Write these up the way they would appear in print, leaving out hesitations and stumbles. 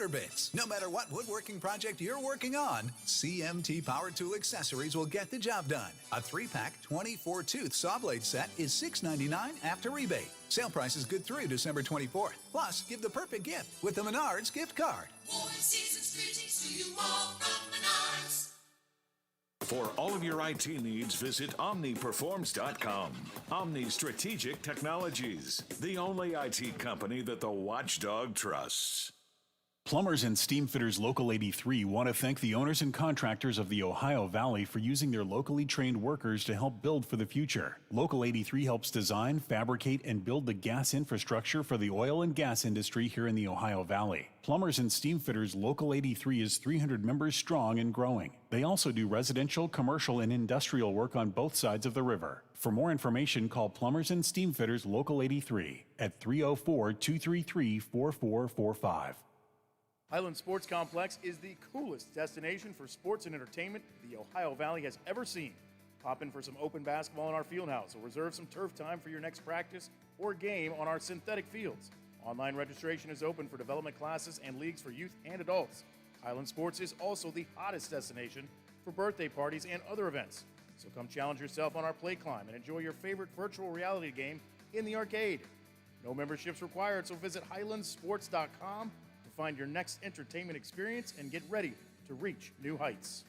motor bits. No matter what woodworking project you're working on, CMT Power Tool Accessories will get the job done. A 3-pack 24-tooth saw blade set is $6.99 after rebate. Sale price is good through December 24th. Plus, give the perfect gift with the Menards gift card. Warm season's greetings to you all from Menards. For all of your IT needs, visit OmniPerforms.com. Omni Strategic Technologies, the only IT company that the watchdog trusts. Plumbers and Steam Fitters Local 83 want to thank the owners and contractors of the Ohio Valley for using their locally trained workers to help build for the future. Local 83 helps design, fabricate, and build the gas infrastructure for the oil and gas industry here in the Ohio Valley. Plumbers and Steam Fitters Local 83 is 300 members strong and growing. They also do residential, commercial, and industrial work on both sides of the river. For more information, call Plumbers and Steam Fitters Local 83 at 304-233-4445. Highland Sports Complex is the coolest destination for sports and entertainment the Ohio Valley has ever seen. Pop in for some open basketball in our field house or reserve some turf time for your next practice or game on our synthetic fields. Online registration is open for development classes and leagues for youth and adults. Highland Sports is also the hottest destination for birthday parties and other events. So come challenge yourself on our play climb and enjoy your favorite virtual reality game in the arcade. No memberships required, so visit highlandsports.com to find your next entertainment experience and get ready to reach new heights.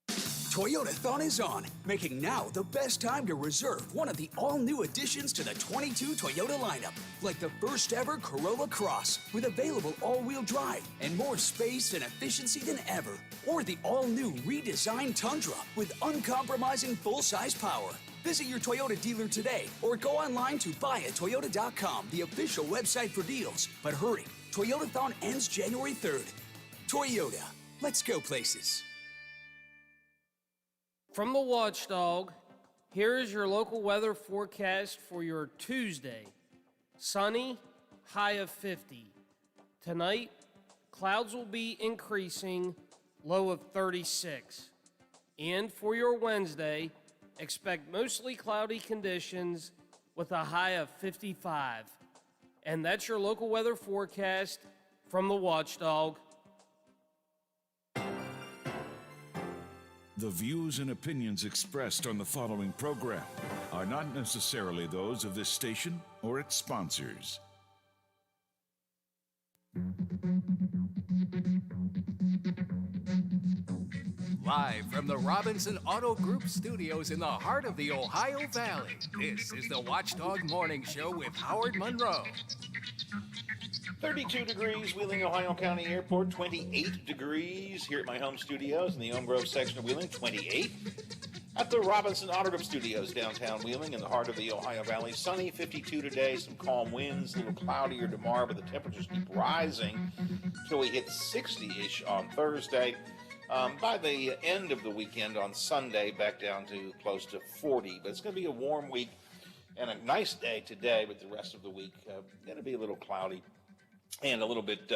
Toyotathon is on, making now the best time to reserve one of the all-new additions to the 22 Toyota lineup, like the first ever Corolla Cross, with available all-wheel drive and more space and efficiency than ever, or the all-new redesigned Tundra with uncompromising full-size power. Visit your Toyota dealer today or go online to buyatoyota.com, the official website for deals. But hurry, Toyotathon ends January 3rd. Toyota, let's go places. From the Watchdog, here is your local weather forecast for your Tuesday. Sunny, high of 50. Tonight, clouds will be increasing, low of 36. And for your Wednesday, expect mostly cloudy conditions with a high of 55. And that's your local weather forecast from the Watchdog. The views and opinions expressed on the following program are not necessarily those of this station or its sponsors. Live from the Robinson Auto Group studios in the heart of the Ohio Valley, this is the Watchdog Morning Show with Howard Monroe. 32 degrees, Wheeling, Ohio County Airport. 28 degrees here at my home studios in the Elm Grove section of Wheeling. 28 at the Robinson Auto Group studios downtown Wheeling in the heart of the Ohio Valley. Sunny, 52 today, some calm winds, a little cloudier tomorrow, but the temperatures keep rising until we hit 60-ish on Thursday. By the end of the weekend on Sunday, back down to close to 40. But it's going to be a warm week and a nice day today, but the rest of the week going to be a little cloudy and a little bit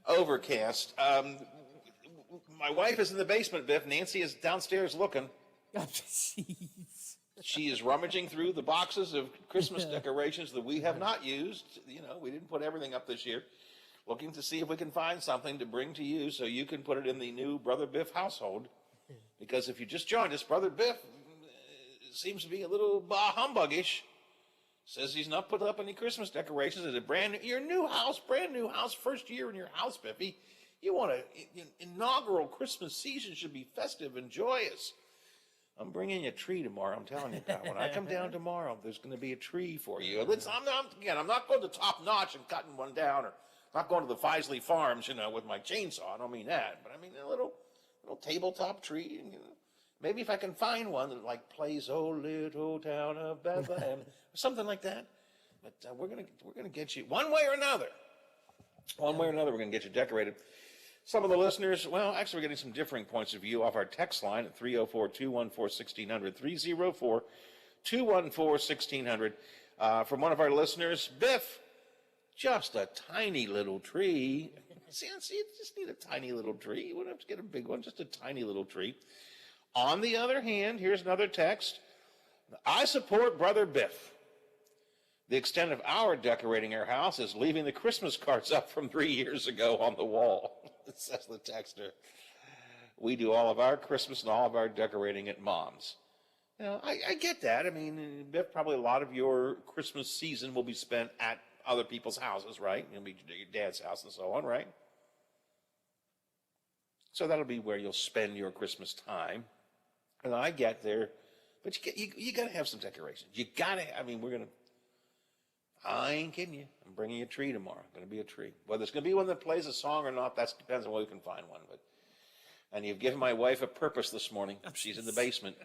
overcast. My wife is in the basement, Biff. Nancy is downstairs looking. Oh, jeez. She is rummaging through the boxes of Christmas decorations that we have not used. You know, we didn't put everything up this year. Looking to see if we can find something to bring to you so you can put it in the new Brother Biff household. Because if you just joined us, Brother Biff seems to be a little humbuggish. Says he's not put up any Christmas decorations. It's a brand new house, first year in your house, Biffy. You want an inaugural Christmas season should be festive and joyous. I'm bringing you a tree tomorrow. I'm telling you, pal. When I come down tomorrow, there's going to be a tree for you. I'm not going to Top Notch and cutting one down, or not going to the Fisley Farms, with my chainsaw. I don't mean that, but I mean a little tabletop tree. And, maybe if I can find one that plays "Oh Little Town of Bethlehem," or something like that. But we're gonna get you one way or another. One way or another, we're gonna get you decorated. Some of the listeners, actually, we're getting some differing points of view off our text line at 304-214-1600, 304-214-1600. From one of our listeners, Biff, just a tiny little tree. See, you just need a tiny little tree. You wouldn't have to get a big one, just a tiny little tree. On the other hand, here's another text. I support Brother Biff. The extent of our decorating our house is leaving the Christmas cards up from 3 years ago on the wall, says the texter. We do all of our Christmas and all of our decorating at Mom's. You know, I get that. I mean, Biff, probably a lot of your Christmas season will be spent at other people's houses, right? You'll be your dad's house and so on, right? So that'll be where you'll spend your Christmas time. And I get there, but you got to have some decorations. You got to, I mean, I ain't kidding you. I'm bringing you a tree tomorrow. Going to be a tree. Whether it's going to be one that plays a song or not, that depends on whether we can find one. And you've given my wife a purpose this morning. She's in the basement,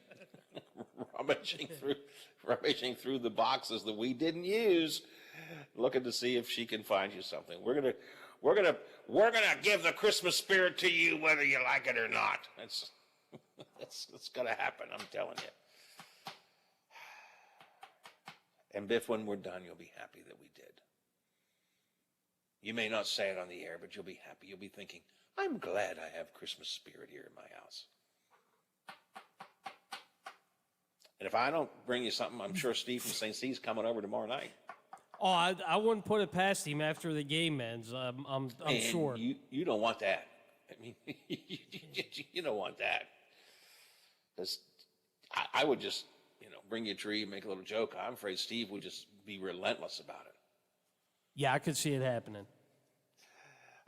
rummaging through the boxes that we didn't use, looking to see if she can find you something. We're gonna give the Christmas spirit to you, whether you like it or not. It's gonna happen. I'm telling you. And Biff, when we're done, you'll be happy that we did. You may not say it on the air, but you'll be happy. You'll be thinking, I'm glad I have Christmas spirit here in my house. And if I don't bring you something, I'm sure Steve from St. C's coming over tomorrow night. Oh, I wouldn't put it past him after the game ends. I'm sure. You don't want that. I mean, you don't want that. Because I would just, bring you a tree and make a little joke. I'm afraid Steve would just be relentless about it. Yeah, I could see it happening.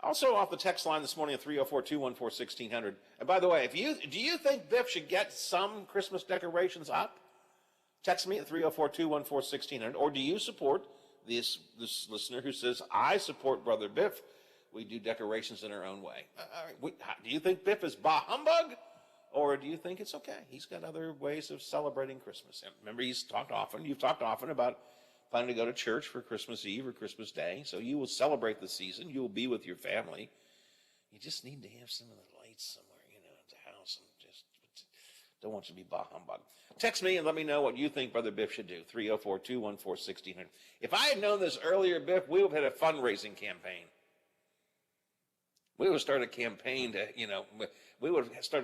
Also off the text line this morning at 304-214-1600. And by the way, do you think Biff should get some Christmas decorations up? Text me at 304-214-1600. Or do you support this listener who says, I support Brother Biff. We do decorations in our own way. Do you think Biff is bah humbug? Or do you think it's okay? He's got other ways of celebrating Christmas. And remember, you've talked often about planning to go to church for Christmas Eve or Christmas Day. So you will celebrate the season. You will be with your family. You just need to have some of the lights somewhere, at the house. And just don't want you to be bah humbug. Text me and let me know what you think Brother Biff should do. 304-214-1600. If I had known this earlier, Biff, we would have had a fundraising campaign. We would have started a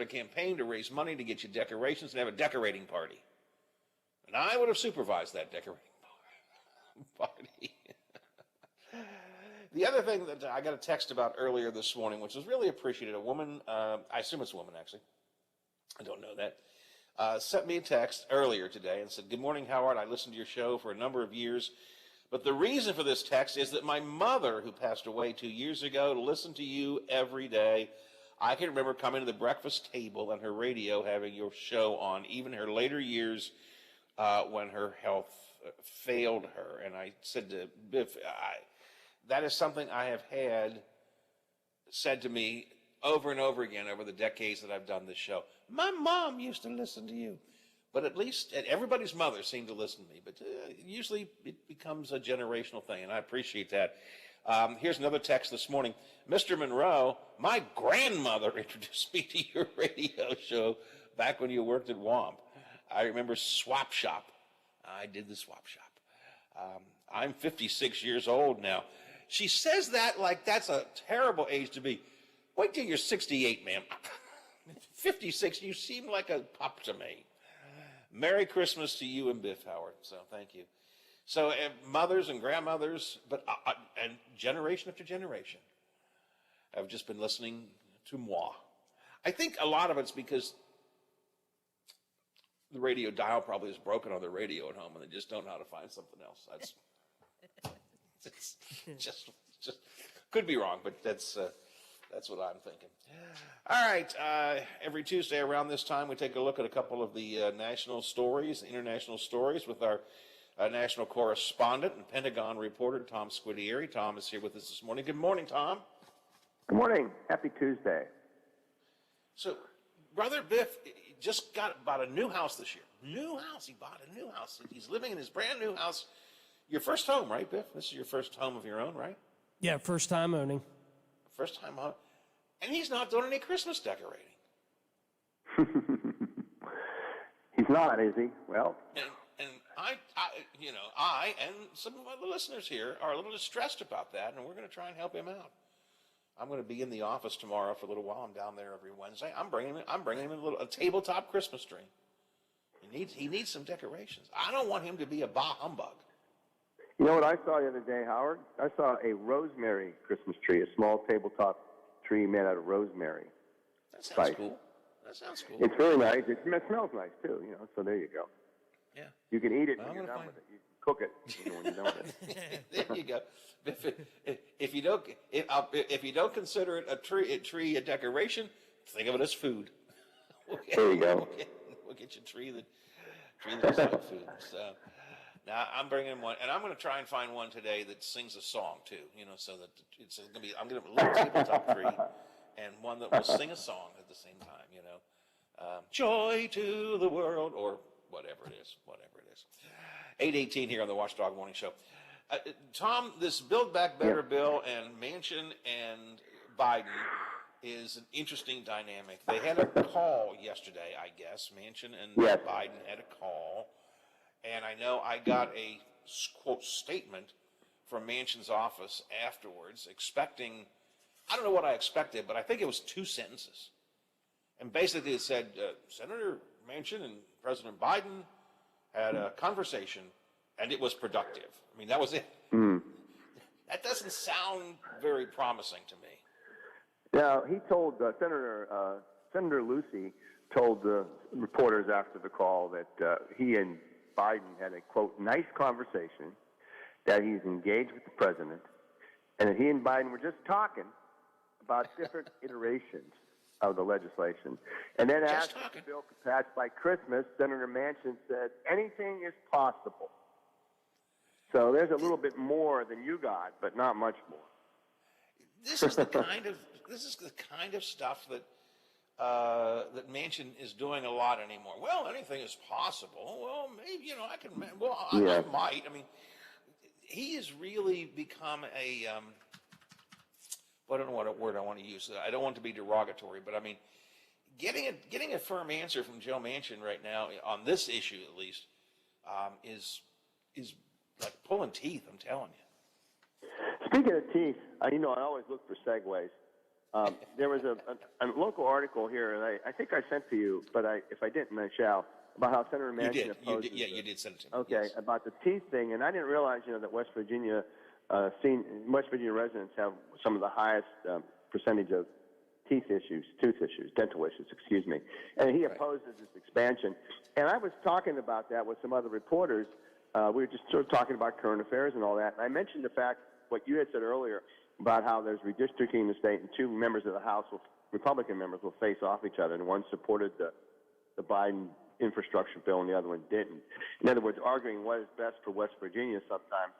campaign to raise money to get you decorations and have a decorating party. And I would have supervised that decorating party. The other thing that I got a text about earlier this morning, which was really appreciated, a woman, I assume it's a woman actually, I don't know that, sent me a text earlier today and said, good morning, Howard. I listened to your show for a number of years. But the reason for this text is that my mother, who passed away 2 years ago, listened to you every day. I can remember coming to the breakfast table and her radio having your show on, even her later years when her health failed her. And I said to Biff, that is something I have had said to me over and over again over the decades that I've done this show. My mom used to listen to you. But at least everybody's mother seemed to listen to me. But usually it becomes a generational thing, and I appreciate that. Here's another text this morning. Mr. Monroe, my grandmother introduced me to your radio show back when you worked at WAMP. I remember Swap Shop. I did the Swap Shop. I'm 56 years old now. She says that like that's a terrible age to be. Wait till you're 68, ma'am. 56, you seem like a pup to me. Merry Christmas to you and Biff, Howard. So thank you. So mothers and grandmothers, but and generation after generation, have just been listening to moi. I think a lot of it's because the radio dial probably is broken on the radio at home, and they just don't know how to find something else. It's just could be wrong, but that's what I'm thinking. All right, every Tuesday around this time, we take a look at a couple of the national stories, international stories with our national correspondent and Pentagon reporter, Tom Squidieri. Tom is here with us this morning. Good morning, Tom. Good morning. Happy Tuesday. So, Brother Biff just bought a new house this year. New house. He bought a new house. He's living in his brand new house. Your first home, right, Biff? This is your first home of your own, right? Yeah, first time owning. First time home. And he's not doing any Christmas decorating. He's not, is he? Well. And I and some of the listeners here are a little distressed about that, and we're going to try and help him out. I'm going to be in the office tomorrow for a little while. I'm down there every Wednesday. I'm bringing him a tabletop Christmas tree. He needs some decorations. I don't want him to be a bah humbug. You know what I saw the other day, Howard? I saw a rosemary Christmas tree, a small tabletop tree made out of rosemary. That sounds cool. That sounds cool. It's very nice. It smells nice, too, you know, so there you go. Yeah. You can eat it Well, when you're I'm gonna done with it. You can cook it when you're done with it. There you go. If you don't consider it a tree a decoration, think of it as food. There you go. We'll get you a tree that's like food. So now I'm bringing one, and I'm going to try and find one today that sings a song too. You know, so that it's going to be. I'm going to have a little tabletop tree, and one that will sing a song at the same time. You know, joy to the world, or whatever it is. 8:18 here on the Watchdog Morning Show. Tom, this Build Back Better bill and Manchin and Biden is an interesting dynamic. They had a call yesterday, I guess. Manchin and Biden had a call. And I know I got a, quote, statement from Manchin's office afterwards, expecting, I don't know what I expected, but I think it was 2 sentences. And basically it said, Senator Manchin and President Biden had a conversation, and it was productive. I mean, that was it. That doesn't sound very promising to me. Now, he told Senator Lucy told the reporters after the call that he and Biden had a, quote, nice conversation, that he's engaged with the president, and that he and Biden were just talking about different iterations of the legislation. And then after the bill passed by Christmas, Senator Manchin said, anything is possible. So there's a little bit more than you got, but not much more. This is the kind of stuff that that Manchin is doing a lot anymore. Well, anything is possible. Well, maybe, you know, I can. Well, I might. I mean, he has really become a. I don't know what word I want to use. I don't want to be derogatory, but I mean, getting a firm answer from Joe Manchin right now on this issue, at least, is like pulling teeth. I'm telling you. Speaking of teeth, you know, I always look for segues. There was a local article here, and I think I sent to you, but if I didn't, I shall, about how Senator Manchin opposes. You did send it to me. Okay, yes. About the teeth thing, and I didn't realize, you know, that West Virginia residents have some of the highest percentage of tooth issues, dental issues, excuse me. And he opposes this expansion. And I was talking about that with some other reporters. We were just sort of talking about current affairs and all that. And I mentioned the fact, what you had said earlier, about how there's redistricting in the state, and 2 members of the House, Republican members, will face off each other, and one supported the Biden infrastructure bill and the other one didn't. In other words, arguing what is best for West Virginia sometimes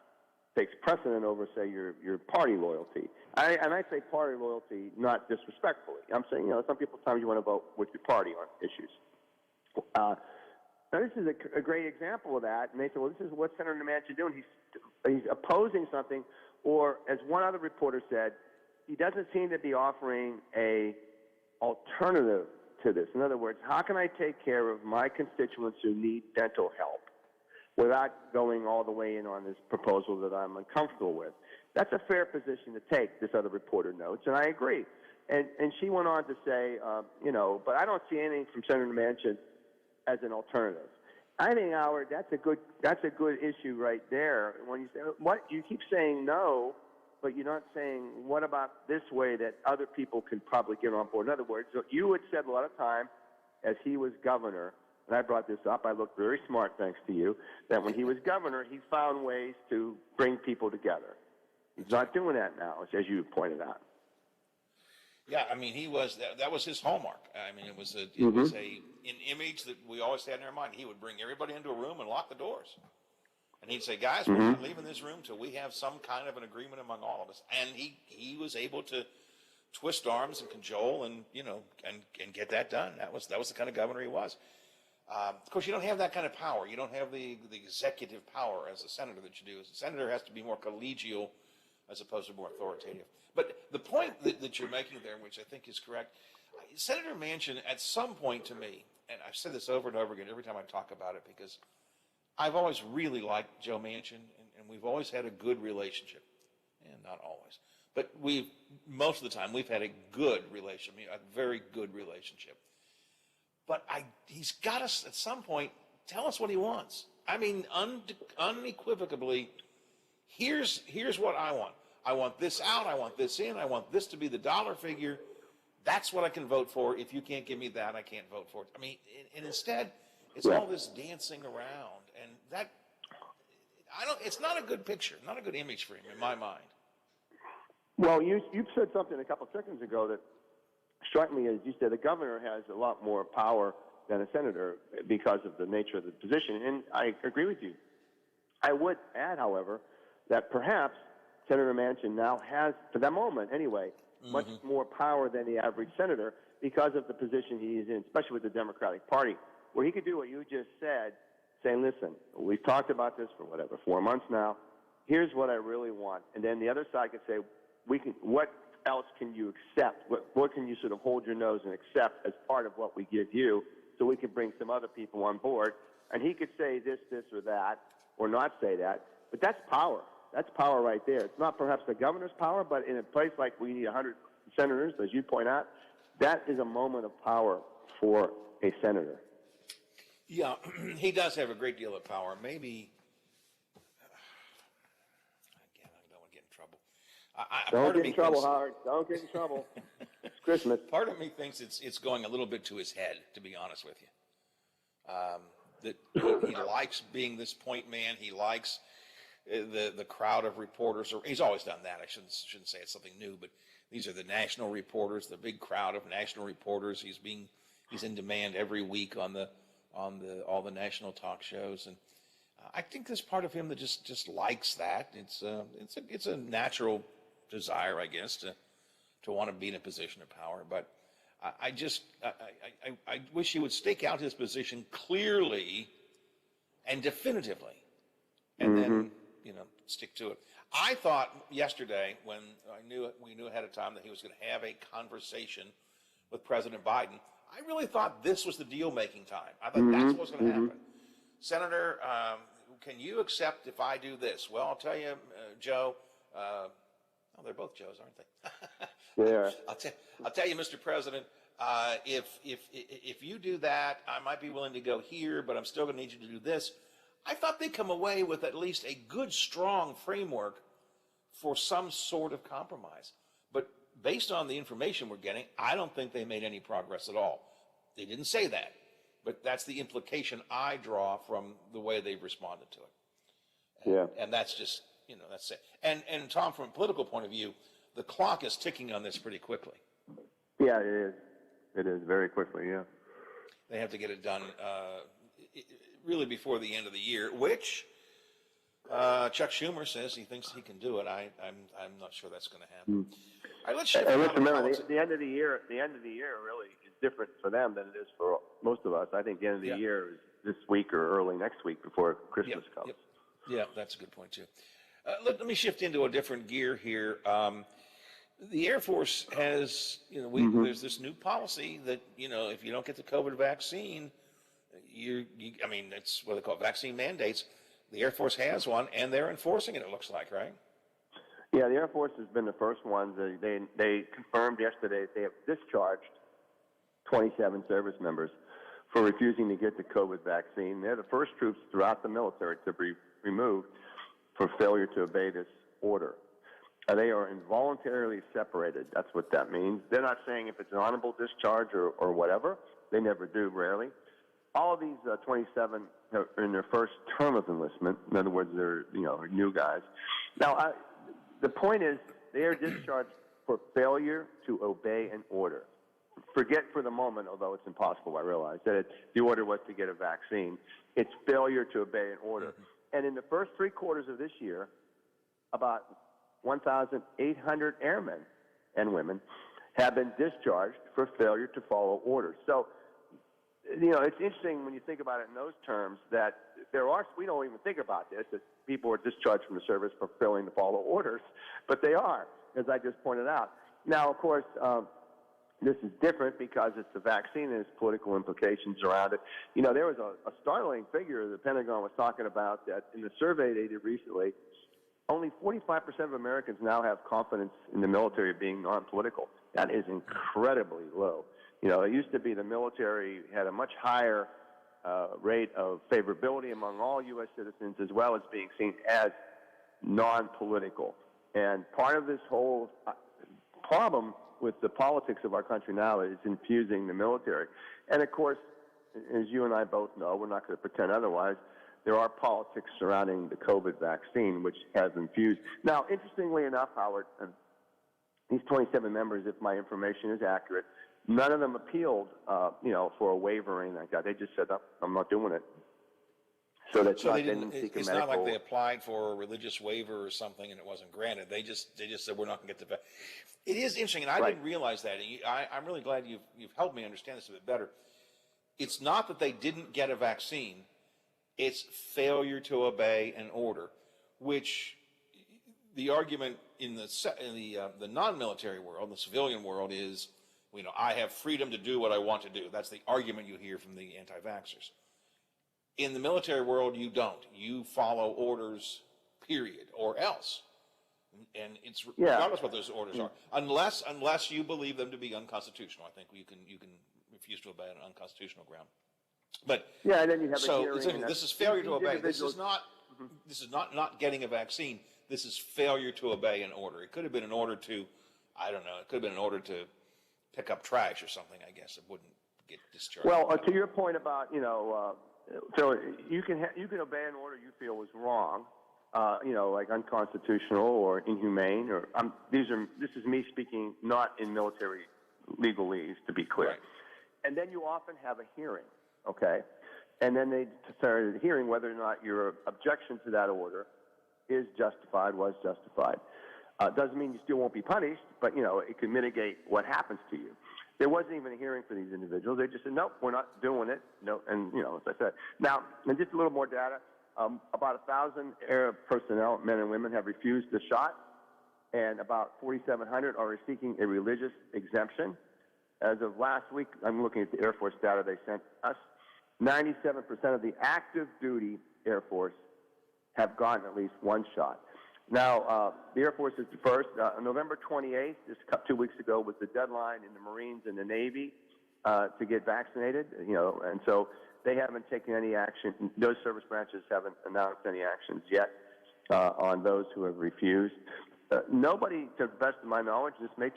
takes precedent over, say, your party loyalty. And I say party loyalty not disrespectfully. I'm saying, you know, some people sometimes you want to vote with your party on issues. Now, this is a great example of that. And they said, well, this is what Senator Manchin doing. He's opposing something, or as one other reporter said, he doesn't seem to be offering a alternative to this. In other words, how can I take care of my constituents who need dental help without going all the way in on this proposal that I'm uncomfortable with? That's a fair position to take, this other reporter notes, and I agree. And she went on to say, you know, but I don't see anything from Senator Manchin as an alternative. I think, Howard, that's a good issue right there. When you say, what you keep saying no, but you're not saying what about this way that other people can probably get on board. In other words, you had said a lot of time as he was governor, and I brought this up, I looked very smart thanks to you, that when he was governor, he found ways to bring people together. He's not doing that now, as you pointed out. Yeah, I mean, that was his hallmark. I mean, it was an image that we always had in our mind. He would bring everybody into a room and lock the doors. And he'd say, guys, we're not leaving this room till we have some kind of an agreement among all of us. And he was able to twist arms and cajole and, you know, and get that done. That was the kind of governor he was. Of course, you don't have that kind of power. You don't have the executive power as a senator that you do. As a senator has to be more collegial as opposed to more authoritative. But the point that you're making there, which I think is correct, Senator Manchin, at some point to me, and I've said this over and over again every time I talk about it, because I've always really liked Joe Manchin, and we've always had a good relationship. And not always. But most of the time, we've had a good relationship, a very good relationship. But he's got to, at some point, tell us what he wants. I mean, unequivocally, here's what I want. I want this out. I want this in. I want this to be the dollar figure. That's what I can vote for. If you can't give me that, I can't vote for it. I mean, and instead, it's all this dancing around, and that it's not a good picture, not a good image for him in my mind. Well, you said something a couple seconds ago that struck me as you said the governor has a lot more power than a senator because of the nature of the position, and I agree with you. I would add, however, that perhaps Senator Manchin now has, for the moment anyway, much more power than the average senator because of the position he is in, especially with the Democratic Party, where he could do what you just said, saying, listen, we've talked about this for 4 months now. Here's what I really want. And then the other side could say, what else can you accept? What can you sort of hold your nose and accept as part of what we give you so we can bring some other people on board? And he could say this, or that, or not say that. But that's power. That's power right there. It's not perhaps the governor's power, but in a place like we need 100 senators, as you point out, that is a moment of power for a senator. Yeah, he does have a great deal of power. Maybe, again, I don't want to get in trouble. Don't get in trouble, Howard. Don't get in trouble. It's Christmas. Part of me thinks it's going a little bit to his head, to be honest with you. That he likes being this point man. He likes the crowd of reporters. He's always done that. I shouldn't say it's something new, but these are the national reporters, the big crowd of national reporters. He's in demand every week on all the national talk shows, and I think there's part of him that just likes that. It's a natural desire, I guess, to want to be in a position of power. But I wish he would stake out his position clearly and definitively, and then stick to it. I thought yesterday, when we knew ahead of time that he was going to have a conversation with President Biden, I really thought this was the deal-making time. I thought that's what's going to happen. Senator, can you accept if I do this? Well, I'll tell you, Joe. They're both Joes, aren't they? Yeah. I'll tell you, Mr. President. If you do that, I might be willing to go here, but I'm still going to need you to do this. I thought they'd come away with at least a good, strong framework for some sort of compromise. But based on the information we're getting, I don't think they made any progress at all. They didn't say that, but that's the implication I draw from the way they've responded to it. And that's just, that's it. And Tom, from a political point of view, the clock is ticking on this pretty quickly. Yeah, it is. It is very quickly, yeah. They have to get it done really before the end of the year, which Chuck Schumer says he thinks he can do it. I'm not sure that's going to happen. All right, let's shift. And let's remember, the end of the year really is different for them than it is for most of us. I think the end of the year is this week or early next week before Christmas comes. Yeah, that's a good point too. Let me shift into a different gear here. The Air Force has, there's this new policy that, if you don't get the COVID vaccine, it's what they call vaccine mandates. The Air Force has one, and they're enforcing it, it looks like, right? Yeah, the Air Force has been the first ones. They confirmed yesterday that they have discharged 27 service members for refusing to get the COVID vaccine. They're the first troops throughout the military to be removed for failure to obey this order. They are involuntarily separated. That's what that means. They're not saying if it's an honorable discharge or whatever. They never do, rarely. All of these 27 are in their first term of enlistment. In other words, they're new guys. Now, the point is they are discharged for failure to obey an order. Forget for the moment, although it's impossible, I realize, that the order was to get a vaccine. It's failure to obey an order. And in the first 3 quarters of this year, about 1,800 airmen and women have been discharged for failure to follow orders. So, it's interesting when you think about it in those terms that we don't even think about this, that people are discharged from the service for failing to follow orders, but they are, as I just pointed out. Now, of course, this is different because it's the vaccine and its political implications around it. There was a startling figure the Pentagon was talking about that in the survey they did recently, only 45% of Americans now have confidence in the military being non-political. That is incredibly low. It used to be the military had a much higher rate of favorability among all U.S. citizens, as well as being seen as non-political. And part of this whole problem with the politics of our country now is infusing the military. And of course, as you and I both know, we're not going to pretend otherwise, there are politics surrounding the COVID vaccine, which has infused. Now, interestingly enough, Howard, these 27 members, if my information is accurate, none of them appealed, for a waiver or anything like that. They just said, I'm not doing it. So that's So not, they didn't. seek a It's medical. not like they applied for a religious waiver or something and it wasn't granted. They just said we're not going to get the. It is interesting, and I didn't realize that. And I'm really glad you've helped me understand this a bit better. It's not that they didn't get a vaccine; it's failure to obey an order, which the argument in the non-military world, the civilian world, is, I have freedom to do what I want to do. That's the argument you hear from the anti-vaxxers. In the military world, you don't. You follow orders, period, or else. And it's regardless what those orders are, unless you believe them to be unconstitutional. I think you can refuse to obey on unconstitutional ground. But and then you have a hearing. This is failure to obey. This is not getting a vaccine. This is failure to obey an order. It could have been an order to, I don't know. It could have been an order to pick up trash or something. I guess it wouldn't get discharged. Well, to your point about so you can obey an order you feel was wrong, like unconstitutional or inhumane, or this is me speaking not in military legalese, to be clear. Right. And then you often have a hearing, okay? And then they started hearing whether or not your objection to that order is justified, was justified. Doesn't mean you still won't be punished, but it can mitigate what happens to you. There wasn't even a hearing for these individuals. They just said, nope, we're not doing it. No, and as I said. Now, and just a little more data. About 1,000 Air personnel, men and women, have refused the shot, and about 4,700 are seeking a religious exemption. As of last week, I'm looking at the Air Force data they sent us. 97% of the active duty Air Force have gotten at least one shot. Now, the Air Force is the first. November 28th, just 2 weeks ago, was the deadline in the Marines and the Navy to get vaccinated. And so they haven't taken any action. Those service branches haven't announced any actions yet on those who have refused. Nobody, to the best of my knowledge, this may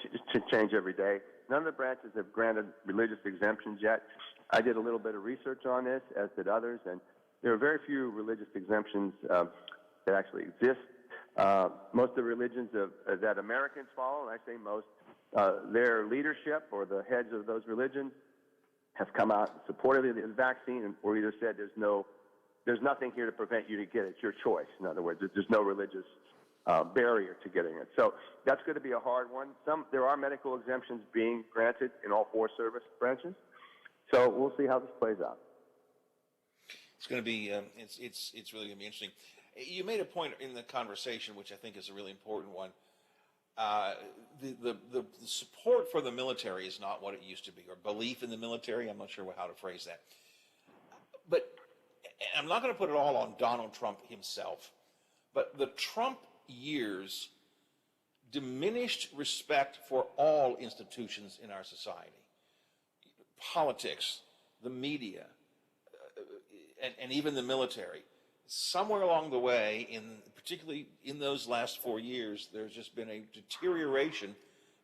change every day. None of the branches have granted religious exemptions yet. I did a little bit of research on this, as did others, and there are very few religious exemptions that actually exist. Most of the religions that Americans follow, and I say most, their leadership or the heads of those religions have come out in support of the vaccine, or either said there's nothing here to prevent you to get it. It's your choice. In other words, there's no religious barrier to getting it. So that's going to be a hard one. There are medical exemptions being granted in all four service branches. So we'll see how this plays out. It's going to be it's really going to be interesting. You made a point in the conversation, which I think is a really important one. The support for the military is not what it used to be, or belief in the military. I'm not sure how to phrase that. But I'm not going to put it all on Donald Trump himself. But the Trump years diminished respect for all institutions in our society. Politics, the media, and even the military. Somewhere along the way, particularly in those last 4 years, there's just been a deterioration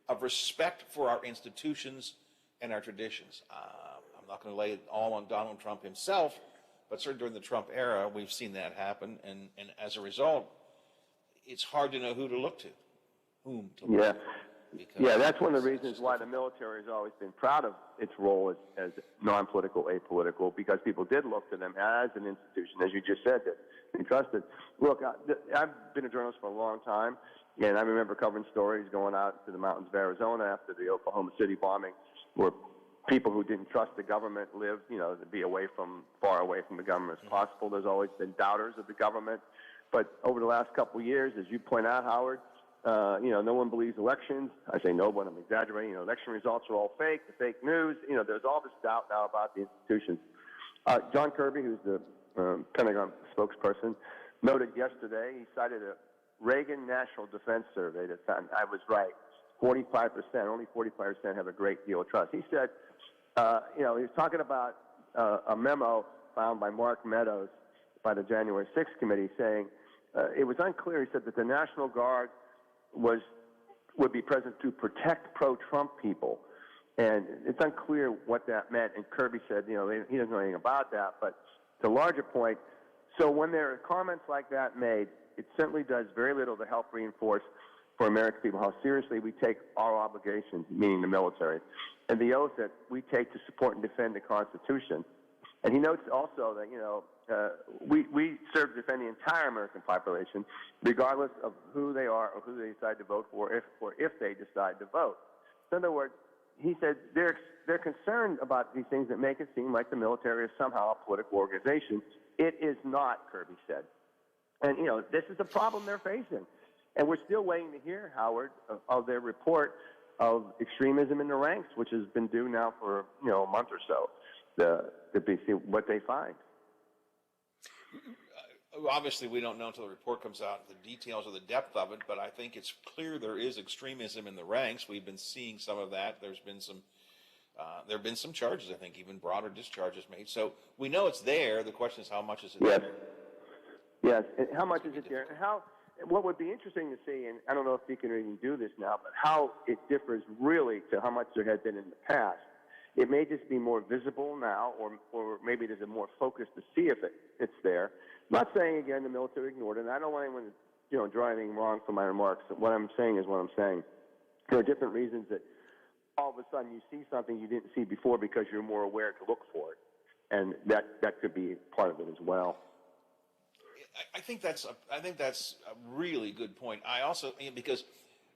of respect for our institutions and our traditions. I'm not going to lay it all on Donald Trump himself, but certainly during the Trump era, we've seen that happen, and as a result, it's hard to know who to look to, whom to look to. Yeah, that's one of the reasons why the military has always been proud of its role as non-political, apolitical, because people did look to them as an institution, as you just said, that they trusted. Look, I've been a journalist for a long time, and I remember covering stories going out to the mountains of Arizona after the Oklahoma City bombing, where people who didn't trust the government lived, to be far away from the government as possible. There's always been doubters of the government. But over the last couple of years, as you point out, Howard, no one believes elections. I say no, but I'm exaggerating. Election results are all fake, the fake news. There's all this doubt now about the institutions. John Kirby, who's the Pentagon spokesperson, noted yesterday, he cited a Reagan National Defense Survey that found, I was right, 45%, only 45% have a great deal of trust. He said, he was talking about a memo found by Mark Meadows by the January 6th committee saying it was unclear. He said that the National Guard would be present to protect pro-Trump people. And it's unclear what that meant. And Kirby said, he doesn't know anything about that. But the larger point, so when there are comments like that made, it certainly does very little to help reinforce for American people how seriously we take our obligations, meaning the military, and the oath that we take to support and defend the Constitution. And he notes also that, we serve to defend the entire American population, regardless of who they are or who they decide to vote for, if they decide to vote. So in other words, he said they're concerned about these things that make it seem like the military is somehow a political organization. It is not, Kirby said. And, this is a problem they're facing. And we're still waiting to hear, Howard, of their report of extremism in the ranks, which has been due now for, a month or so, to see what they find. Obviously, we don't know until the report comes out the details of the depth of it, but I think it's clear there is extremism in the ranks. We've been seeing some of that. There have been some charges, I think, even broader discharges made. So we know it's there. The question is, how much is it there? Yes, and how much is it there? And what would be interesting to see, and I don't know if you can even do this now, but how it differs really to how much there had been in the past. It may just be more visible now, or maybe there's a more focus to see if it's there. I'm not saying, again, the military ignored it, and I don't want anyone to draw anything wrong from my remarks. What I'm saying is what I'm saying. There are different reasons that all of a sudden you see something you didn't see before because you're more aware to look for it, and that could be part of it as well. I think that's a really good point. I also, because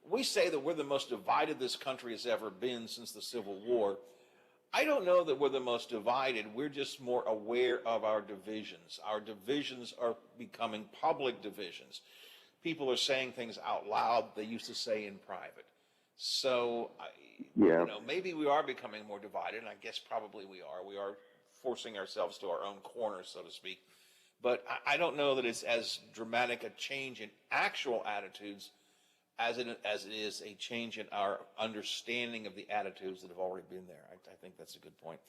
we say that we're the most divided this country has ever been since the Civil War. I don't know that we're the most divided. We're just more aware of our divisions. Our divisions are becoming public divisions. People are saying things out loud they used to say in private. So, maybe we are becoming more divided, and I guess probably we are. We are forcing ourselves to our own corner, so to speak. But I don't know that it's as dramatic a change in actual attitudes as it is a change in our understanding of the attitudes that have already been there. I think that's a good point.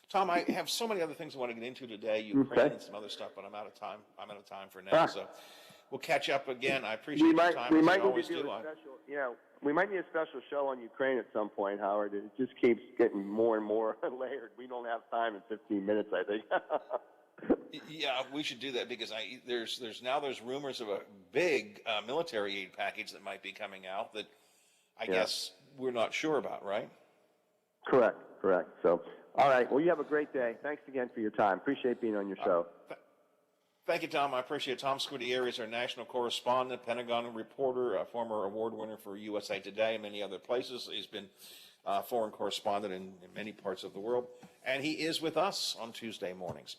Tom, I have so many other things I want to get into today, Ukraine and some other stuff, but I'm out of time. I'm out of time for now, so we'll catch up again. I appreciate your time. We might need to do a special, we might need a special show on Ukraine at some point, Howard. It just keeps getting more and more layered. We don't have time in 15 minutes, I think. Yeah, we should do that because there's rumors of a big military aid package that might be coming out that I guess we're not sure about, right? Correct. So, all right. Well, you have a great day. Thanks again for your time. Appreciate being on your show. Thank you, Tom. I appreciate it. Tom Scudieri is our national correspondent, Pentagon reporter, a former award winner for USA Today and many other places. He's been foreign correspondent in many parts of the world, and he is with us on Tuesday mornings.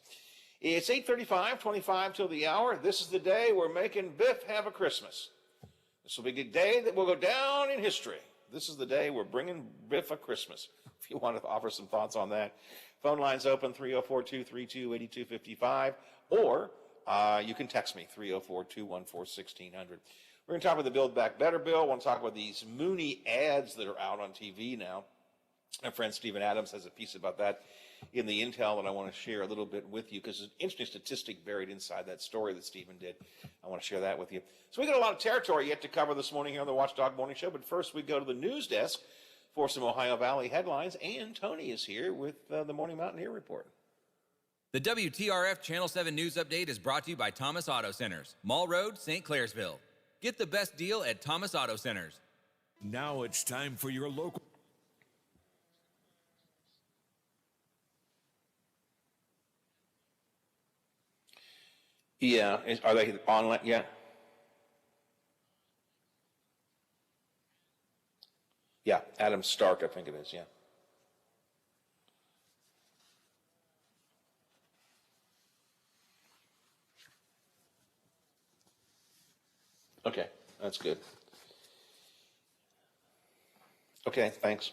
It's 8:35, 25 till the hour. This is the day we're making Biff have a Christmas. This will be a day that will go down in history. This is the day we're bringing Biff a Christmas. If you want to offer some thoughts on that, phone lines open 304-232-8255, or you can text me 304-214-1600. We're going to talk about the Build Back Better bill. I want to talk about these Mooney ads that are out on TV now. My friend Stephen Adams has a piece about that in the intel that I want to share a little bit with you because there's an interesting statistic buried inside that story that Stephen did. I want to share that with you. So we got a lot of territory yet to cover this morning here on the Watchdog Morning Show, but first we go to the news desk for some Ohio Valley headlines, and Tony is here with the Morning Mountaineer Report. The WTRF Channel 7 News Update is brought to you by Thomas Auto Centers, Mall Road, St. Clairsville. Get the best deal at Thomas Auto Centers. Now it's time for your local. Yeah, are they online yet? Yeah, Adam Stark, I think it is, yeah. Okay, that's good. Okay, thanks.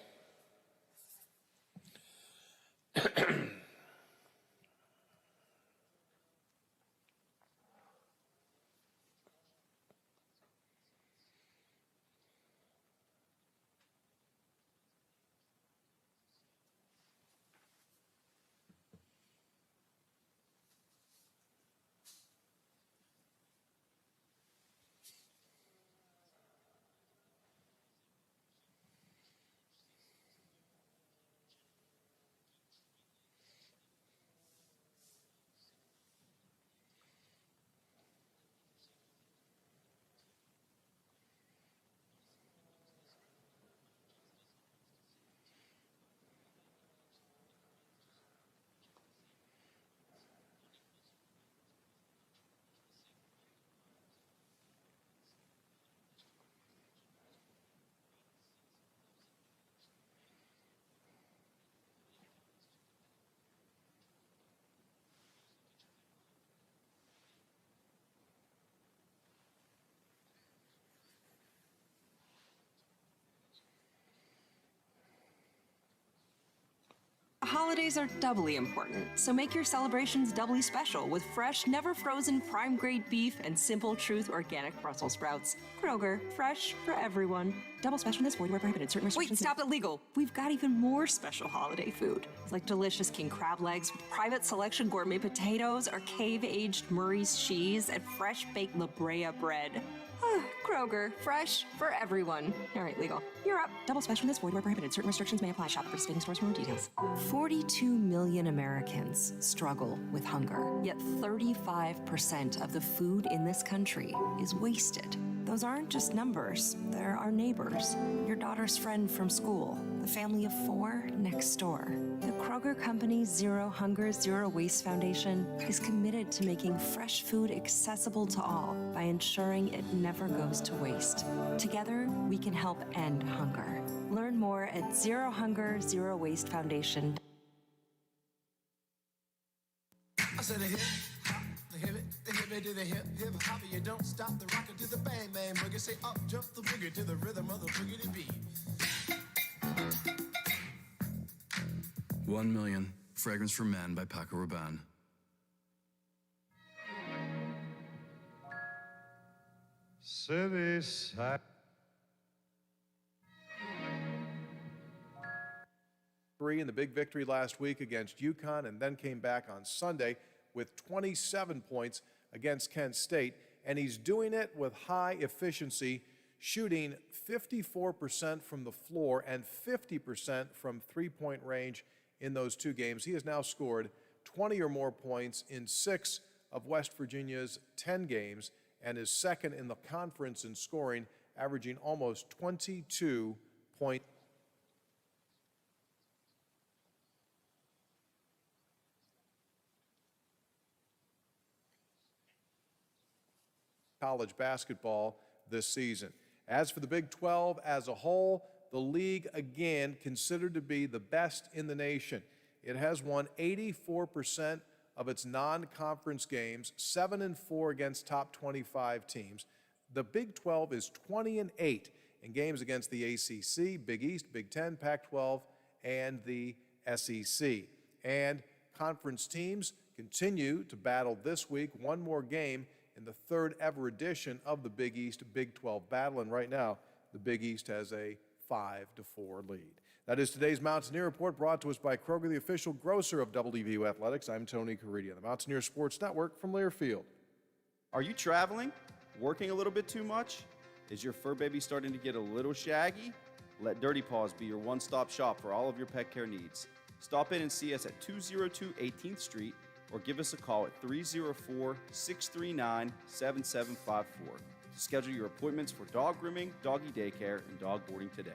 holidays are doubly important, so make your celebrations doubly special with fresh, never frozen prime grade beef and Simple Truth organic Brussels sprouts. Kroger, fresh for everyone. Double specialness, void where prohibited. Certain restrictions. Wait, stop it, legal. We've got even more special holiday food, like delicious king crab legs with private selection gourmet potatoes or cave-aged Murray's cheese and fresh baked La Brea bread. Kroger, fresh for everyone. All right, legal. You're up. Double specialness, void where prohibited. Certain restrictions may apply. Shop at participating stores for more details. 42 million Americans struggle with hunger, yet 35% of the food in this country is wasted. Those aren't just numbers. They're our neighbors, your daughter's friend from school, the family of 4 next door. The Kroger Company's Zero Hunger, Zero Waste Foundation is committed to making fresh food accessible to all by ensuring it never goes to waste. Together, we can help end hunger. Learn more at Zero Hunger, Zero Waste Foundation. I said a hip hop, the hip it to the hip hop. You don't stop the rocket to the bang bang boogie. Say up jump the boogie to the rhythm of the boogie beat. 1 Million, Fragrance for Men by Paco Rabanne. City side. In the big victory last week against UConn, and then came back on Sunday with 27 points against Kent State, and he's doing it with high efficiency, shooting 54% from the floor and 50% from three-point range in those 2 games. He has now scored 20 or more points in 6 of West Virginia's 10 games and is second in the conference in scoring, averaging almost 22 points. College basketball this season. As for the Big 12 as a whole, the league again considered to be the best in the nation. It has won 84% of its non-conference games, 7-4 against top 25 teams. The Big 12 is 20-8 in games against the ACC, Big East, Big 10, Pac-12, and the SEC. And conference teams continue to battle this week, one more game in the 3rd ever edition of the Big East Big 12 battle, and right now the Big East has a 5-4 lead. That is today's Mountaineer Report, brought to us by Kroger, the official grocer of WVU Athletics. I'm Tony Caridi on the Mountaineer Sports Network from Learfield. Are you traveling? Working a little bit too much? Is your fur baby starting to get a little shaggy? Let Dirty Paws be your one-stop shop for all of your pet care needs. Stop in and see us at 202 18th Street, or give us a call at 304-639-7754 to schedule your appointments for dog grooming, doggy daycare, and dog boarding today.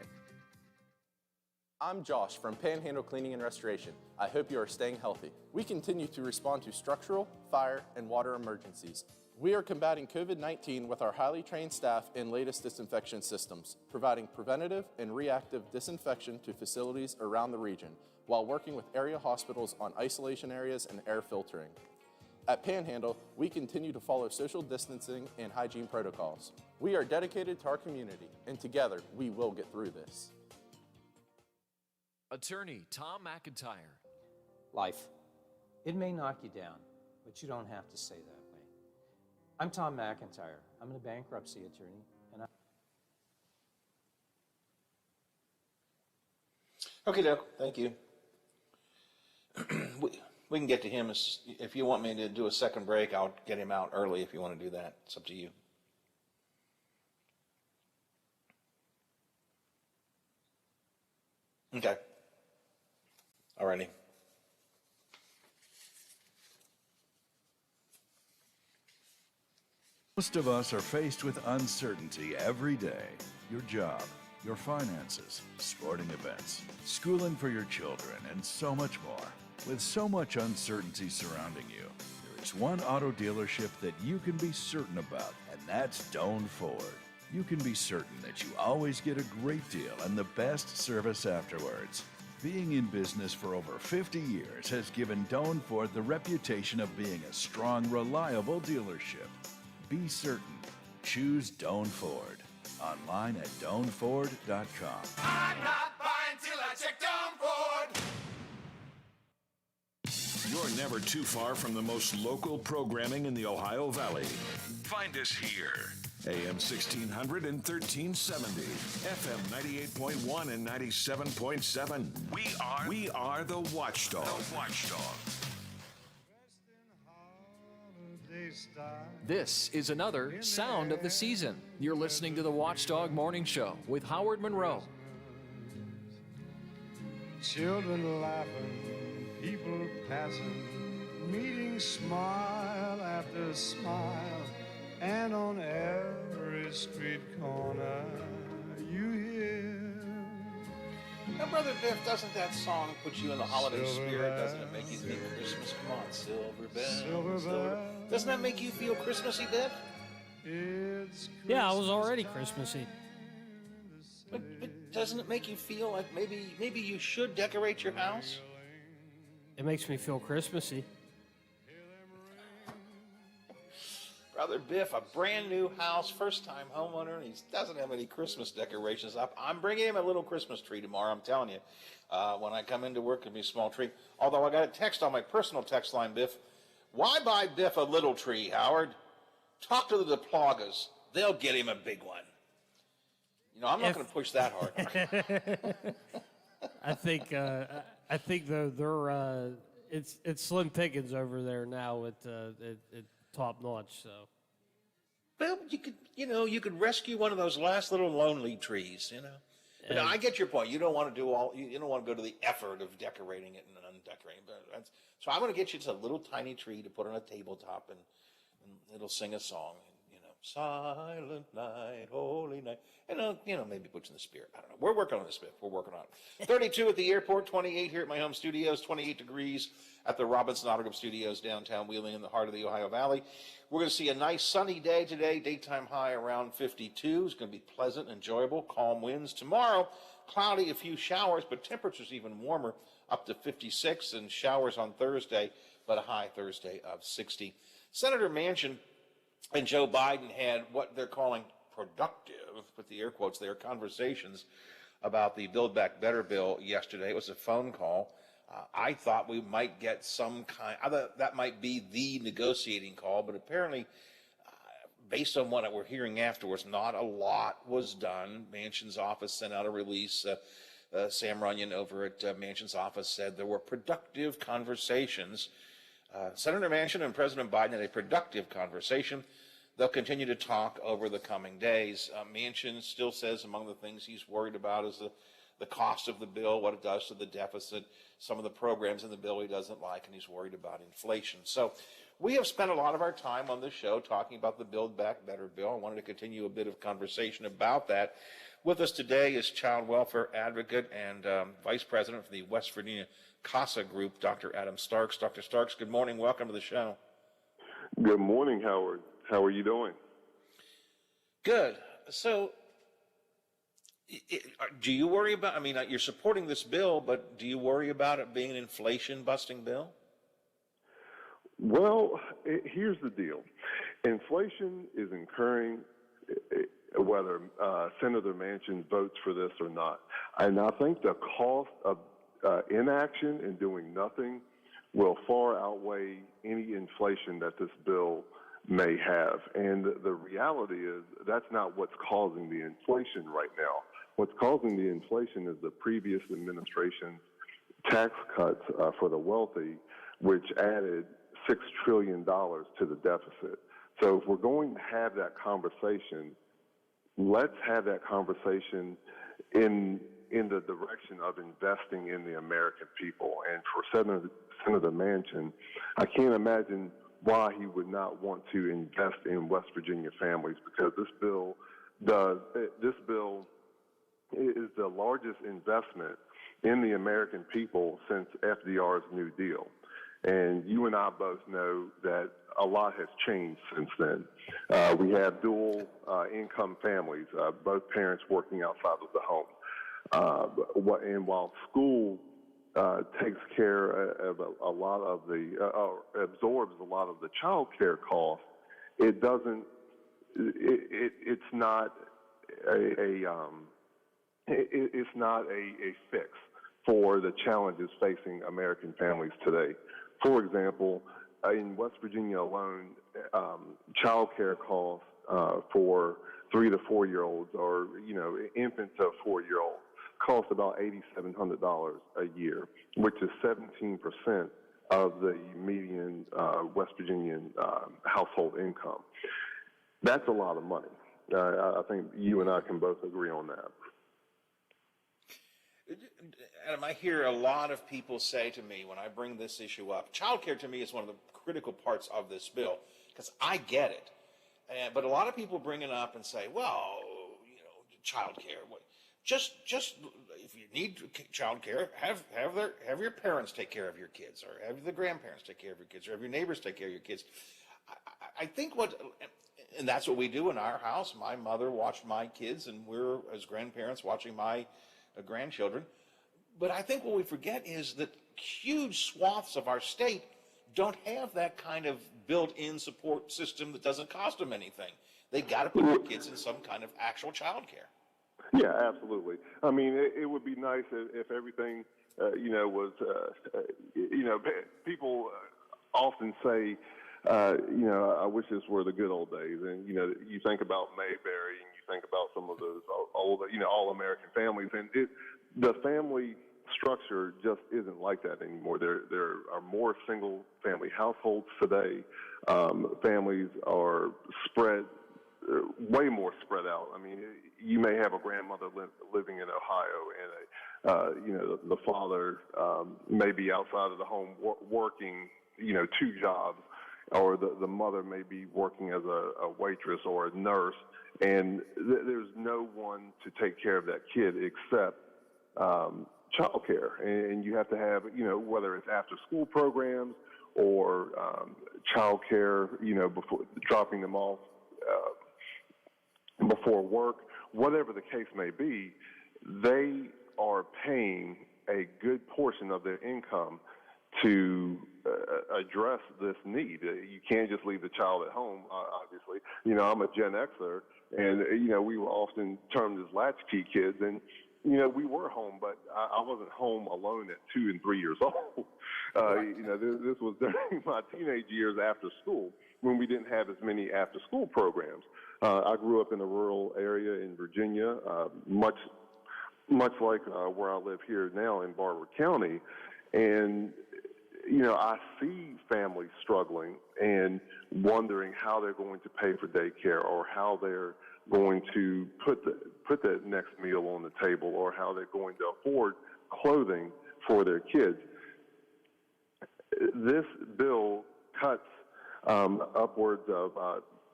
I'm Josh from Panhandle Cleaning and Restoration. I hope you are staying healthy. We continue to respond to structural, fire, and water emergencies. We are combating COVID-19 with our highly trained staff and latest disinfection systems, providing preventative and reactive disinfection to facilities around the region, while working with area hospitals on isolation areas and air filtering. At Panhandle, we continue to follow social distancing and hygiene protocols. We are dedicated to our community, and together we will get through this. Attorney Tom McIntyre. Life. It may knock you down, but you don't have to stay that way. I'm Tom McIntyre. I'm a bankruptcy attorney, and Okay, Doc. Thank you. We can get to him. If you want me to do a second break, I'll get him out early if you want to do that. It's up to you. Okay. Alrighty. Most of us are faced with uncertainty every day. Your job, your finances, sporting events, schooling for your children, and so much more. With so much uncertainty surrounding you, there is one auto dealership that you can be certain about, and that's Doan Ford. You can be certain that you always get a great deal and the best service afterwards. Being in business for over 50 years has given Doan Ford the reputation of being a strong, reliable dealership. Be certain. Choose Doan Ford. Online at DoanFord.com. I'm not buying till I check Down Ford. You're never too far from the most local programming in the Ohio Valley. Find us here. AM 1600 and 1370, FM 98.1 and 97.7. We are the Watchdog. The Watchdog. This is another Sound of the Season. You're listening to the Watchdog Morning Show with Howard Monroe. Children laughing, people passing, meeting smile after smile, and on every street corner you hear. Now, Brother Biff, doesn't that song put you in the holiday spirit? Doesn't it make you think Christmas? Come on, silver bells, silver. Doesn't that make you feel Christmassy, Biff? Yeah, I was already Christmassy. But doesn't it make you feel like maybe you should decorate your house? It makes me feel Christmassy. Brother Biff, a brand new house, first-time homeowner, and he doesn't have any Christmas decorations up. I'm bringing him a little Christmas tree tomorrow, I'm telling you. When I come into work, it'll be a small tree. Although I got a text on my personal text line, Biff. Why buy Biff a little tree, Howard? Talk to the DePlagas. They'll get him a big one. You know, I'm not going to push that hard. I think they're it's slim pickings over there now at top notch. So, well, you could rescue one of those last little lonely trees, you know. But I get your point. You don't want to you don't want to go to the effort of decorating it and undecorating. But so I'm going to get you just a little tiny tree to put on a tabletop, and it'll sing a song. Silent night, holy night. And, maybe put you in the spirit. I don't know. We're working on this, Biff. We're working on it. 32 at the airport, 28 here at my home studios, 28 degrees at the Robinson Auto Group Studios, downtown Wheeling in the heart of the Ohio Valley. We're going to see a nice sunny day today, daytime high around 52. It's going to be pleasant, enjoyable, calm winds. Tomorrow, cloudy, a few showers, but temperatures even warmer, up to 56, and showers on Thursday, but a high Thursday of 60. Senator Manchin and Joe Biden had what they're calling productive, with the air quotes there, conversations about the Build Back Better bill yesterday. It was a phone call. I thought we might get some kind, that might be the negotiating call, but apparently, based on what we're hearing afterwards, not a lot was done. Manchin's office sent out a release. Sam Runyon over at Manchin's office said there were productive conversations. Senator Manchin and President Biden had a productive conversation. They'll continue to talk over the coming days. Manchin still says among the things he's worried about is the cost of the bill, what it does to the deficit, some of the programs in the bill he doesn't like, and he's worried about inflation. So we have spent a lot of our time on this show talking about the Build Back Better bill. I wanted to continue a bit of conversation about that. With us today is child welfare advocate and vice president for the West Virginia CASA Group, Dr. Adam Starks. Dr. Starks, good morning. Welcome to the show. Good morning, Howard. How are you doing? Good. So, do you worry about, you're supporting this bill, but do you worry about it being an inflation-busting bill? Well, here's the deal. Inflation is incurring whether Senator Manchin votes for this or not. And I think the cost of inaction and doing nothing will far outweigh any inflation that this bill may have. And the reality is that's not what's causing the inflation right now. What's causing the inflation is the previous administration's tax cuts for the wealthy, which added $6 trillion to the deficit. So if we're going to have that conversation, let's have that conversation in the direction of investing in the American people. And for Senator Manchin, I can't imagine why he would not want to invest in West Virginia families, because this bill is the largest investment in the American people since FDR's New Deal. And you and I both know that a lot has changed since then. We have dual income families, both parents working outside of the home. And while school takes care of a lot of absorbs a lot of the child care costs, it doesn't. It's not a fix for the challenges facing American families today. For example, in West Virginia alone, child care costs for 3 to 4 year olds, or infants of 4-year-olds, cost about $8,700 a year, which is 17% of the median West Virginian household income. That's a lot of money. I think you and I can both agree on that. Adam, I hear a lot of people say to me when I bring this issue up, childcare to me is one of the critical parts of this bill, because I get it. But a lot of people bring it up and say, well, childcare. Just if you need childcare, have your parents take care of your kids, or have the grandparents take care of your kids, or have your neighbors take care of your kids. I think and that's what we do in our house. My mother watched my kids, and we're, as grandparents, watching my grandchildren. But I think what we forget is that huge swaths of our state don't have that kind of built-in support system that doesn't cost them anything. They got to put their kids in some kind of actual child care. Yeah, absolutely. I mean, it would be nice if everything, was, people often say, I wish this were the good old days. And, you think about Mayberry, and you think about some of those old, all-American families, and the family structure just isn't like that anymore. There are more single-family households today. Families are spread, way more spread out. I mean, you may have a grandmother living in Ohio, and the father may be outside of the home working, 2 jobs, or the mother may be working as a waitress or a nurse, and there's no one to take care of that kid except child care. And you have to have, whether it's after school programs or child care, before dropping them off before work, whatever the case may be, they are paying a good portion of their income to address this need. You can't just leave the child at home, obviously. I'm a Gen Xer, and, we were often termed as latchkey kids, and, we were home, but I wasn't home alone at 2 and 3 years old. This was during my teenage years after school, when we didn't have as many after-school programs. I grew up in a rural area in Virginia, much like where I live here now in Barber County, and I see families struggling and wondering how they're going to pay for daycare, or how they're going to put that next meal on the table, or how they're going to afford clothing for their kids. This bill cuts upwards of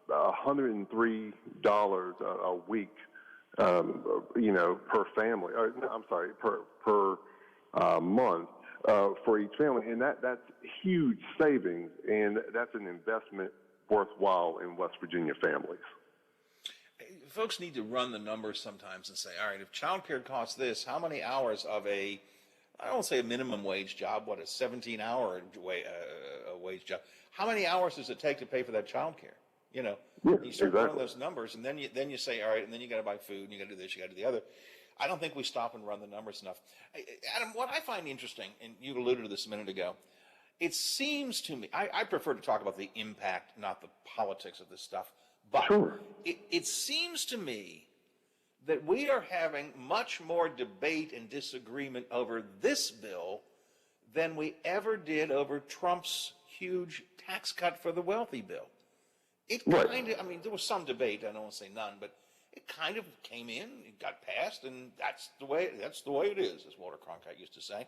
$103 a week, per family. Per month for each family, and that's huge savings, and that's an investment worthwhile in West Virginia families. Folks need to run the numbers sometimes and say, all right, if childcare costs this, how many hours of I don't say a minimum wage job, what, a 17-hour wage job? How many hours does it take to pay for that childcare? You start running those numbers, and then you say, all right, and then you got to buy food, and you got to do this, you got to do the other. I don't think we stop and run the numbers enough. Adam, what I find interesting, and you alluded to this a minute ago, it seems to me, I prefer to talk about the impact, not the politics of this stuff, but sure. It seems to me that we are having much more debate and disagreement over this bill than we ever did over Trump's huge tax cut for the wealthy bill. It kind of, there was some debate, I don't want to say none, but it kind of came in, it got passed, and that's the way it is, as Walter Cronkite used to say.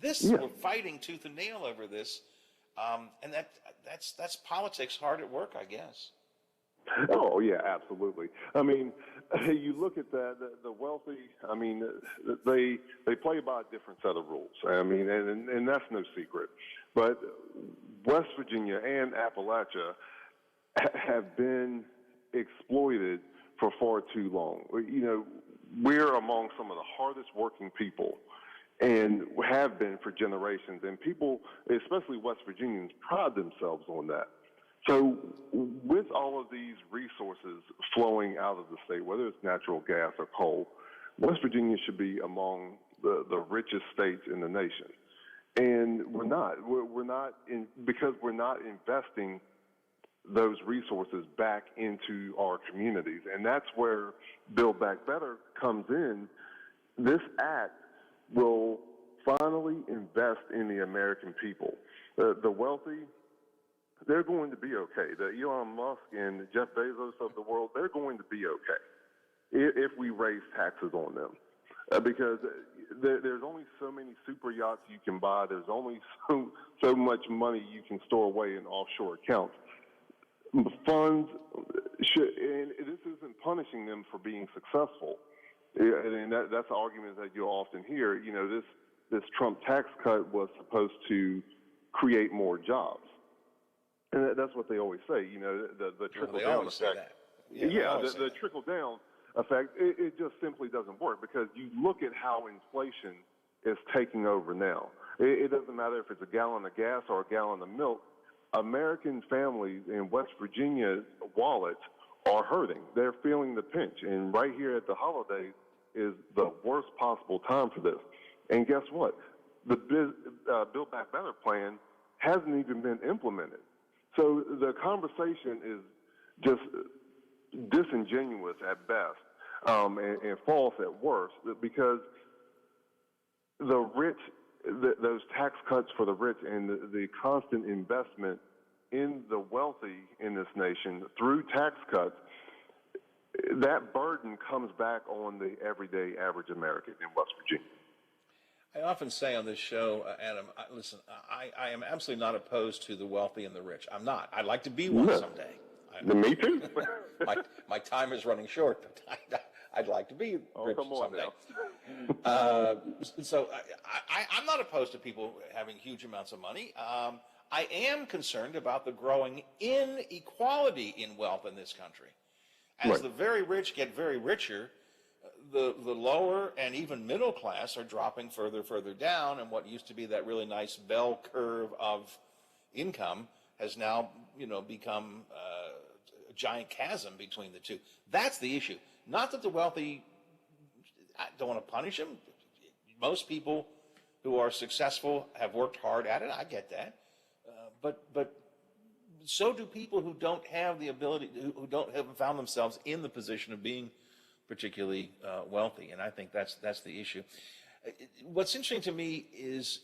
We're fighting tooth and nail over this, and that's politics hard at work, I guess. Oh, yeah, absolutely. You look at the wealthy, they play by a different set of rules. And that's no secret. But West Virginia and Appalachia have been exploited for far too long. We're among some of the hardest working people, and have been for generations. And people, especially West Virginians, pride themselves on that. So with all of these resources flowing out of the state, whether it's natural gas or coal, West Virginia should be among the richest states in the nation. And we're not. We're not because we're not investing those resources back into our communities. And that's where Build Back Better comes in. This act will finally invest in the American people. The wealthy, they're going to be okay. The Elon Musk and Jeff Bezos of the world, they're going to be okay if we raise taxes on them. Because there's only so many super yachts you can buy. There's only so much money you can store away in offshore accounts. Funds should, and this isn't punishing them for being successful. And that's the argument that you'll often hear. You know, this Trump tax cut was supposed to create more jobs. And that's what they always say, you know, the trickle-down effect. The trickle-down effect, it just simply doesn't work because you look at how inflation is taking over now. It doesn't matter if it's a gallon of gas or a gallon of milk. American families in West Virginia's wallets are hurting. They're feeling the pinch. And right here at the holidays is the worst possible time for this. And guess what? The Build Back Better plan hasn't even been implemented. So the conversation is just disingenuous at best and false at worst because the rich, those tax cuts for the rich and the constant investment in the wealthy in this nation through tax cuts, that burden comes back on the everyday average American in West Virginia. I often say on this show, Adam, listen, I am absolutely not opposed to the wealthy and the rich. I'm not. I'd like to be one someday. Me too. my time is running short, but I'd like to be rich someday. So I'm not opposed to people having huge amounts of money. I am concerned about the growing inequality in wealth in this country. As the very rich get very richer, the lower and even middle class are dropping further down, and what used to be that really nice bell curve of income has now, become a giant chasm between the two. That's the issue. Not that the wealthy, I don't want to punish them. Most people who are successful have worked hard at it. I get that. But so do people who don't have the ability, who haven't found themselves in the position of being particularly wealthy, and I think that's the issue. What's interesting to me is,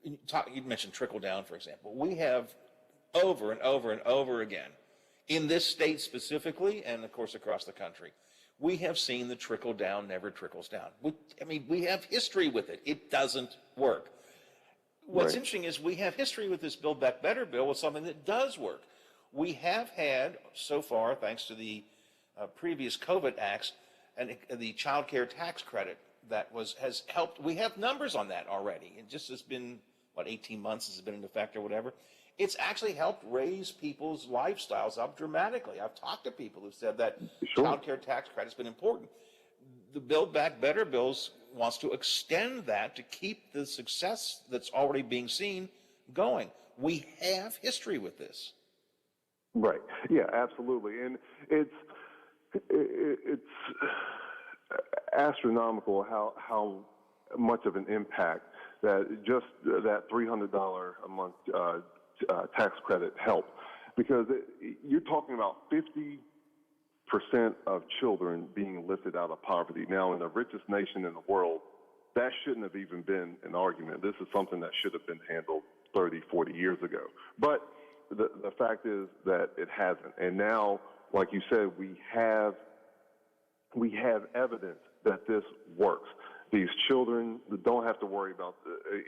you mentioned trickle down, for example. We have over and over again, in this state specifically, and of course across the country, we have seen the trickle down never trickles down. We have history with it. It doesn't work. What's interesting is we have history with this Build Back Better bill with something that does work. We have had, so far, thanks to the previous COVID acts, and the child care tax credit that has helped. We have numbers on that already. It just has been, 18 months has been in effect or whatever. It's actually helped raise people's lifestyles up dramatically. I've talked to people who said that child care tax credit's been important. The Build Back Better bills wants to extend that to keep the success that's already being seen going. We have history with this. Right. Yeah, absolutely. And it's astronomical how much of an impact that just that $300 a month tax credit helped, because you're talking about 50% of children being lifted out of poverty. Now, in the richest nation in the world, that shouldn't have even been an argument. This is something that should have been handled 30, 40 years ago. But the fact is that it hasn't. And now, like you said, we have evidence that this works. These children don't have to worry about,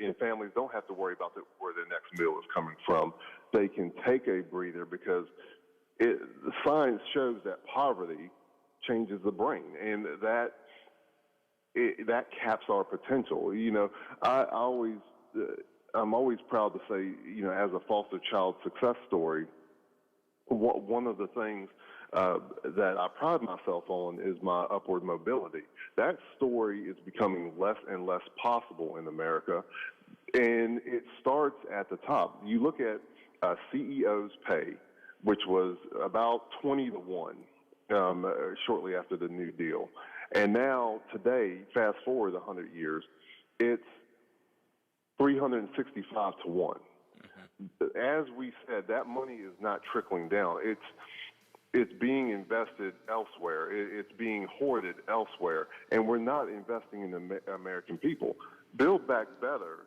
and families don't have to worry about where their next meal is coming from. They can take a breather because the science shows that poverty changes the brain, and that caps our potential. I'm always proud to say, as a foster child success story, one of the things that I pride myself on is my upward mobility. That story is becoming less and less possible in America, and it starts at the top. You look at CEO's pay, which was about 20-1 shortly after the New Deal. And now, today, fast forward 100 years, it's 365 to 1. As we said, that money is not trickling down. It's being invested elsewhere. It's being hoarded elsewhere, and we're not investing in the American people. Build Back Better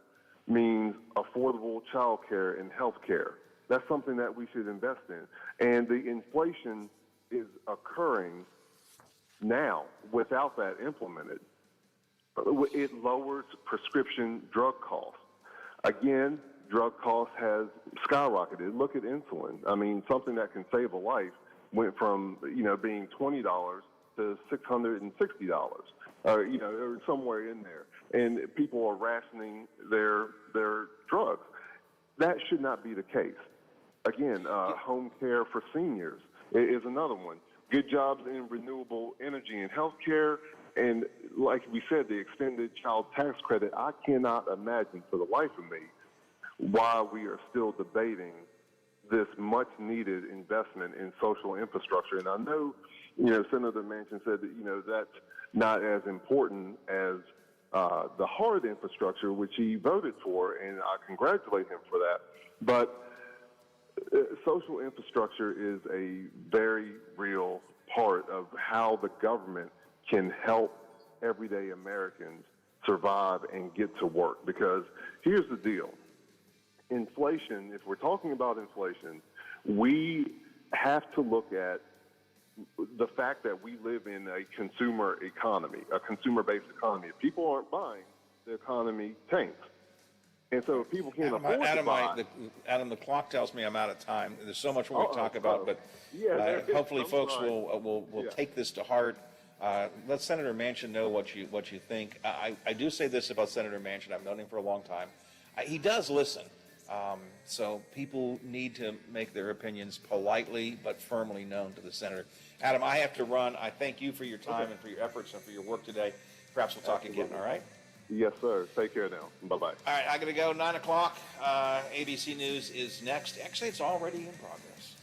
means affordable child care and health care. That's something that we should invest in. And the inflation is occurring now without that implemented. It lowers prescription drug costs. Again, drug costs has skyrocketed. Look at insulin. I mean, something that can save a life went from, being $20 to $660, or somewhere in there. And people are rationing their drugs. That should not be the case. Again, home care for seniors is another one. Good jobs in renewable energy and healthcare. And like we said, the extended child tax credit, I cannot imagine for the life of me why we are still debating this much-needed investment in social infrastructure. And I know, Senator Manchin said that, that's not as important as the hard infrastructure, which he voted for, and I congratulate him for that. But social infrastructure is a very real part of how the government can help everyday Americans survive and get to work. Because here's the deal. Inflation, if we're talking about inflation, we have to look at the fact that we live in a consumer economy, a consumer-based economy. If people aren't buying, the economy tanks. And so if people can't afford to buy... Adam, the clock tells me I'm out of time. There's so much more to talk about, but hopefully folks will take this to heart. Let Senator Manchin know what you think. I do say this about Senator Manchin. I've known him for a long time. He does listen. So people need to make their opinions politely but firmly known to the senator. Adam, I have to run. I thank you for your time and for your efforts and for your work today. Perhaps we'll talk again, all right? Yes, sir. Take care now. Bye-bye. All right, I got to go. 9 o'clock. ABC News is next. Actually, it's already in progress.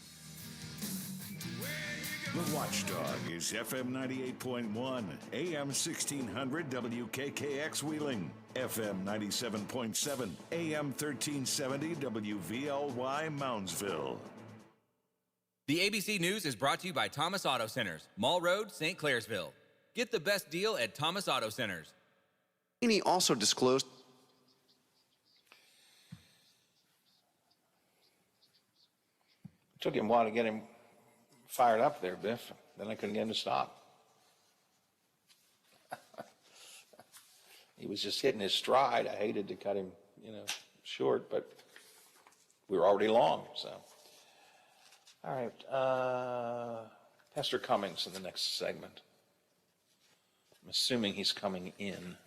The Watchdog is FM 98.1, AM 1600 WKKX Wheeling, FM 97.7, AM 1370 WVLY Moundsville. The ABC News is brought to you by Thomas Auto Centers, Mall Road, St. Clairsville. Get the best deal at Thomas Auto Centers. He also disclosed. Took him a while to get him fired up there, Biff. Then I couldn't get him to stop. He was just hitting his stride. I hated to cut him, short, but we were already long, so. All right, Pastor Cummings in the next segment. I'm assuming he's coming in.